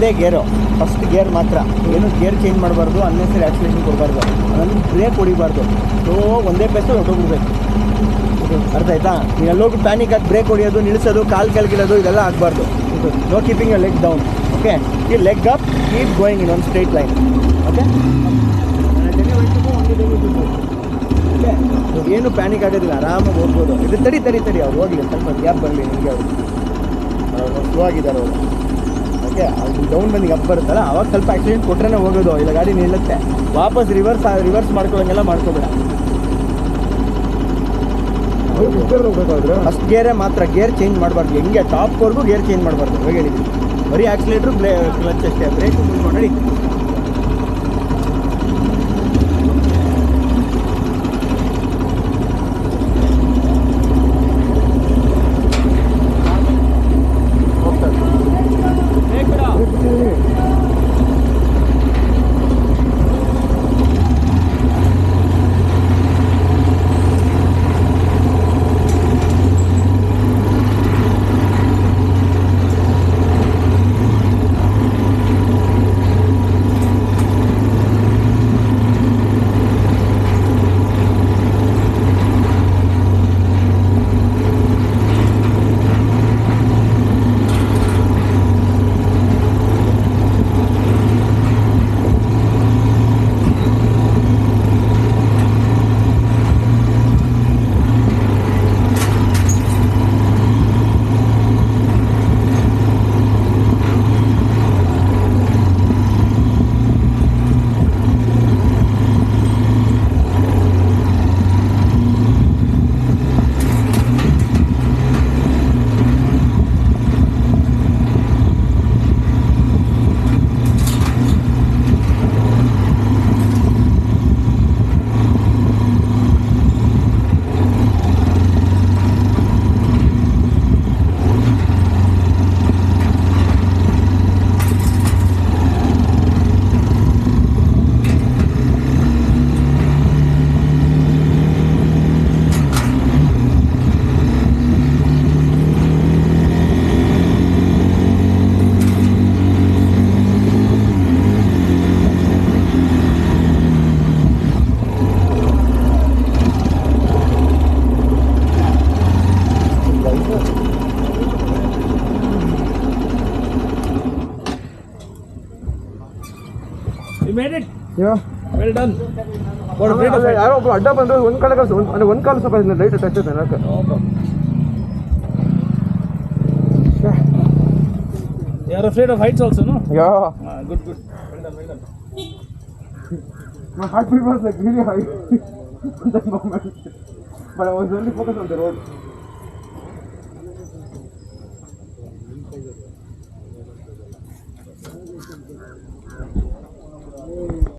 ಒಂದೇ ಗೇರು, first gear ಮಾತ್ರ. ಏನು ಗೇರ್ ಚೇಂಜ್ ಮಾಡಬಾರ್ದು, ಅನ್ನೆಸರಿ ಆಕ್ಸಿಲೇಷನ್ ಕೊಡಬಾರ್ದು, ಅದನ್ನು ಬ್ರೇಕ್ ಹೊಡಿಬಾರ್ದು. ಸೊ ಒಂದೇ ಪ್ಲೇಸಲ್ಲಿ ಹೊಟ್ಟೋಗ್ಬಿಡ್ಬೇಕು. ಅರ್ಥ ಆಯ್ತಾ? ನೀವು ಎಲ್ಲೋಗಿ ಪ್ಯಾನಿಕ್ ಆಗಿ ಬ್ರೇಕ್ ಹೊಡಿಯೋದು, ನಿಲ್ಲಿಸೋದು, ಕಾಲು ಕೆಳಗಿಡೋದು ಇದೆಲ್ಲ ಆಗಬಾರ್ದು. ನೋ ಕೀಪಿಂಗ್ ಯರ್ ಲೆಗ್ ಡೌನ್. ಓಕೆ, ಈ leg up, keep going in one straight line. Okay, okay, ಏನು ಪ್ಯಾನಿಕ್ ಆಗೋದಿಲ್ಲ, ಆರಾಮಾಗಿ ಹೋಗ್ಬೋದು. ಇದು ತಡಿ ಅವ್ರು ಹೋಗಲಿ, ಸ್ವಲ್ಪ ಗ್ಯಾಪ್ ಬರಲಿ ನಿಮಗೆ. ಅವರು ಸ್ಲೋ ಆಗಿದ್ದಾರೆ ಅವರು. ಓಕೆ, ಅದು ಡೌನ್ ಬಂದಿಗೆ ಅಪ್ ಬರುತ್ತಲ್ಲ, ಅವಾಗ ಸ್ವಲ್ಪ ಆಕ್ಸಿಡೆಂಟ್ ಕೊಟ್ರೆ ಹೋಗೋದು, ಇಲ್ಲ ಗಾಡಿ ನಿಲ್ಲುತ್ತೆ. ವಾಪಸ್ ರಿವರ್ಸ್ ಮಾಡ್ಕೊಳ್ಳೋಂಗೆಲ್ಲ ಮಾಡ್ಕೋಬೇಡ. ಫಸ್ಟ್ ಗೇರೇ ಮಾತ್ರ, ಗೇರ್ ಚೇಂಜ್ ಮಾಡಬಾರ್ದು. ಹೆಂಗೆ ಟಾಪ್ವರೆಗೂ ಗೇರ್ ಚೇಂಜ್ ಮಾಡಬಾರ್ದು. ಇವಾಗ ಹೇಳಿದ್ವಿ, ಬರೀ ಆಕ್ಸಿಲೇಟ್ರು ಕ್ಲಚ್ ಅಷ್ಟೇ, ಬ್ರೇಕು ಮುಂದ್ಕೊಂಡು ನಡಿ. You made it? Yeah. Well done. ಯಾರೋ ಒಬ್ರು ಅಡ್ಡ ಬಂದ್ರೆ ಒಂದು ಕಾಲ ಅಂದರೆ ಒಂದು ಕಾಲು ಸ್ವಲ್ಪ ಲೈಟ್ ಟಚ್ ಆಯ್ತು ನನಗೆ. You are afraid of heights also, no? Yeah. Good. Well done. My heartbeat was like really high at that moment. But I was only focused on the road.